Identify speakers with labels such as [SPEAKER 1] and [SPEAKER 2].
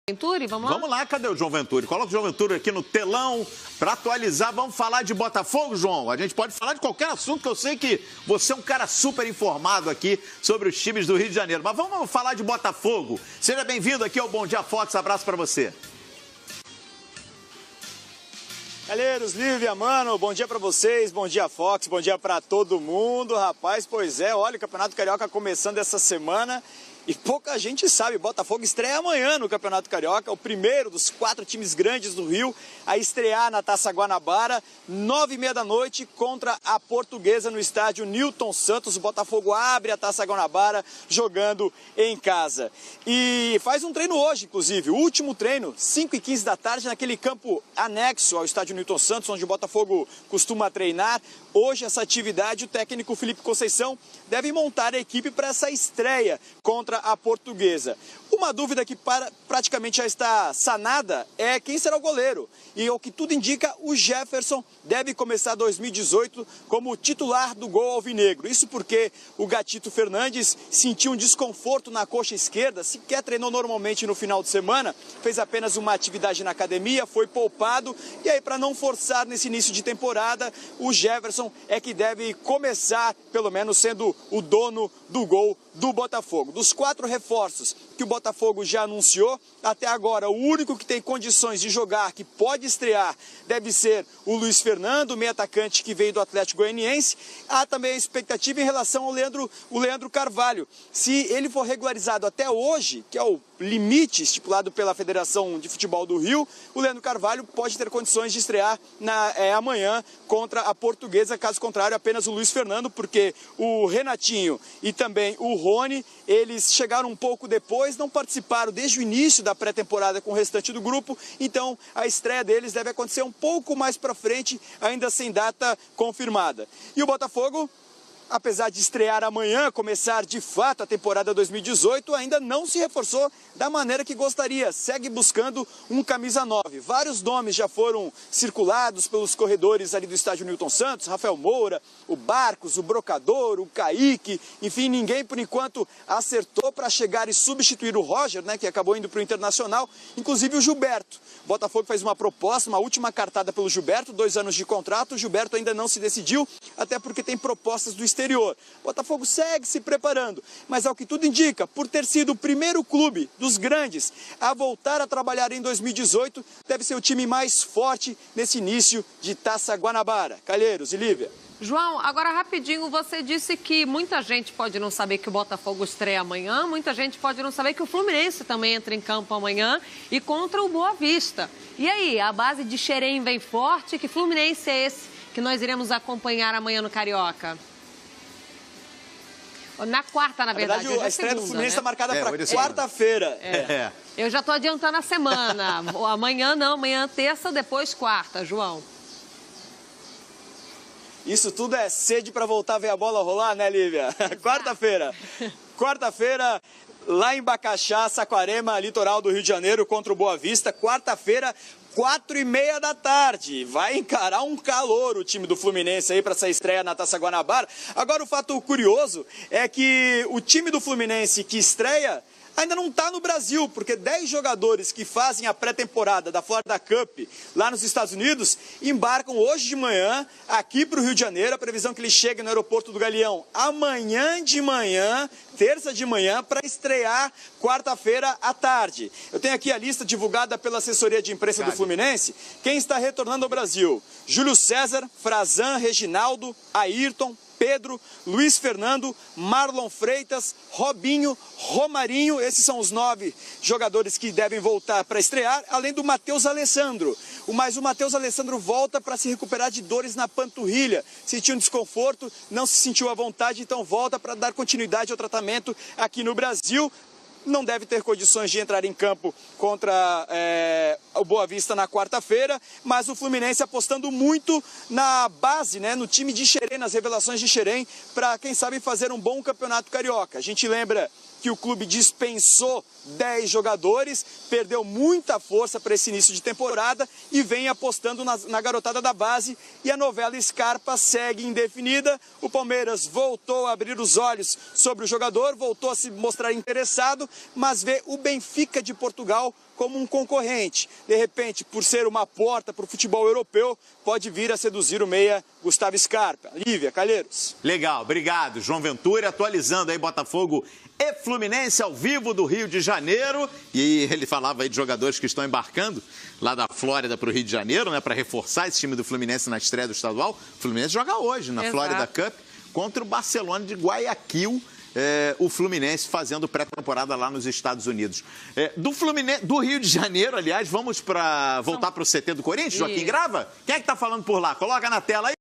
[SPEAKER 1] Venturi, vamos lá?
[SPEAKER 2] Vamos lá, cadê o João Venturi? Coloca o João Venturi aqui no telão para atualizar. Vamos falar de Botafogo, João? A gente pode falar de qualquer assunto, que eu sei que você é um cara super informado aqui sobre os times do Rio de Janeiro. Mas vamos falar de Botafogo. Seja bem-vindo aqui ao Bom Dia Fox. Abraço para você.
[SPEAKER 3] Galheiros, Lívia, mano, bom dia pra vocês, bom dia Fox, bom dia pra todo mundo, rapaz, pois é, olha o Campeonato Carioca começando essa semana e pouca gente sabe, Botafogo estreia amanhã no Campeonato Carioca, o primeiro dos 4 times grandes do Rio a estrear na Taça Guanabara, 9h30 da noite contra a Portuguesa no estádio Newton Santos. O Botafogo abre a Taça Guanabara jogando em casa. E faz um treino hoje, inclusive, o último treino, 5h15 da tarde, naquele campo anexo ao estádio Newton Santos, onde o Botafogo costuma treinar. Hoje, essa atividade, o técnico Felipe Conceição deve montar a equipe para essa estreia contra a Portuguesa. Uma dúvida que praticamente já está sanada é quem será o goleiro. E o que tudo indica, o Jefferson deve começar 2018 como titular do gol alvinegro. Isso porque o Gatito Fernandes sentiu um desconforto na coxa esquerda, sequer treinou normalmente no final de semana, fez apenas uma atividade na academia, foi poupado. E aí, para não forçar nesse início de temporada, o Jefferson é que deve começar, pelo menos sendo o dono do gol do Botafogo. Dos 4 reforços que o Botafogo já anunciou, até agora o único que tem condições de jogar, que pode estrear, deve ser o Luiz Fernando, meio atacante que veio do Atlético Goianiense. Há também a expectativa em relação ao Leandro Carvalho. Se ele for regularizado até hoje, que é o limite estipulado pela Federação de Futebol do Rio, o Leandro Carvalho pode ter condições de estrear amanhã contra a Portuguesa. Caso contrário, apenas o Luiz Fernando, porque o Renatinho e também o Rony, eles chegaram um pouco depois, não participaram desde o início da pré-temporada com o restante do grupo, então a estreia deles deve acontecer um pouco mais para frente, ainda sem data confirmada. E o Botafogo, apesar de estrear amanhã, começar de fato a temporada 2018, ainda não se reforçou da maneira que gostaria. Segue buscando um camisa 9. Vários nomes já foram circulados pelos corredores ali do estádio Newton Santos, Rafael Moura, o Barcos, o Brocador, o Kaique, enfim, ninguém por enquanto acertou para chegar e substituir o Roger, né, que acabou indo para o Internacional, inclusive o Gilberto. O Botafogo fez uma proposta, uma última cartada pelo Gilberto, 2 anos de contrato, o Gilberto ainda não se decidiu, até porque tem propostas do exterior. O Botafogo segue se preparando, mas ao que tudo indica, por ter sido o primeiro clube dos grandes a voltar a trabalhar em 2018, deve ser o time mais forte nesse início de Taça Guanabara. Calheiros e Lívia.
[SPEAKER 1] João, agora rapidinho, você disse que muita gente pode não saber que o Botafogo estreia amanhã, muita gente pode não saber que o Fluminense também entra em campo amanhã e contra o Boa Vista. E aí, a base de Xerém vem forte? Que Fluminense é esse que nós iremos acompanhar amanhã no Carioca? Na quarta, na verdade.
[SPEAKER 3] Na verdade, a estreia do Fluminense está marcada para quarta-feira.
[SPEAKER 1] Eu já estou adiantando a semana. Amanhã não, amanhã terça, depois quarta, João.
[SPEAKER 3] Isso tudo é sede para voltar a ver a bola rolar, né, Lívia? Quarta-feira. Quarta-feira, lá em Bacaxá, Saquarema, litoral do Rio de Janeiro, contra o Boa Vista. Quarta-feira, 4h30 da tarde. Vai encarar um calor o time do Fluminense aí para essa estreia na Taça Guanabara. Agora, o fato curioso é que o time do Fluminense que estreia ainda não está no Brasil, porque 10 jogadores que fazem a pré-temporada da Florida Cup lá nos Estados Unidos embarcam hoje de manhã aqui para o Rio de Janeiro. A previsão é que eles cheguem no aeroporto do Galeão amanhã de manhã, terça de manhã, para estrear quarta-feira à tarde. Eu tenho aqui a lista divulgada pela assessoria de imprensa do Fluminense. Quem está retornando ao Brasil? Júlio César, Frazan, Reginaldo, Ayrton, Pedro, Luiz Fernando, Marlon Freitas, Robinho, Romarinho. Esses são os 9 jogadores que devem voltar para estrear, além do Matheus Alessandro. Mas o Matheus Alessandro volta para se recuperar de dores na panturrilha. Sentiu um desconforto, não se sentiu à vontade, então volta para dar continuidade ao tratamento aqui no Brasil. Não deve ter condições de entrar em campo contra o Boa Vista na quarta-feira, mas o Fluminense apostando muito na base, né, no time de Xerém, nas revelações de Xerém, para, quem sabe, fazer um bom campeonato carioca. A gente lembra que o clube dispensou 10 jogadores, perdeu muita força para esse início de temporada e vem apostando na garotada da base, e a novela Scarpa segue indefinida. O Palmeiras voltou a abrir os olhos sobre o jogador, voltou a se mostrar interessado, mas vê o Benfica de Portugal como um concorrente. De repente, por ser uma porta para o futebol europeu, pode vir a seduzir o meia Gustavo Scarpa. Lívia, Calheiros.
[SPEAKER 2] Legal, obrigado, João Ventura, atualizando aí Botafogo e Fluminense ao vivo do Rio de Janeiro. E ele falava aí de jogadores que estão embarcando lá da Flórida para o Rio de Janeiro, né, para reforçar esse time do Fluminense na estreia do estadual. O Fluminense joga hoje na Florida Cup contra o Barcelona de Guayaquil. O Fluminense fazendo pré-temporada lá nos Estados Unidos. Do Rio de Janeiro, aliás, vamos voltar para o CT do Corinthians? Joaquim Grava? Quem é que está falando por lá? Coloca na tela aí.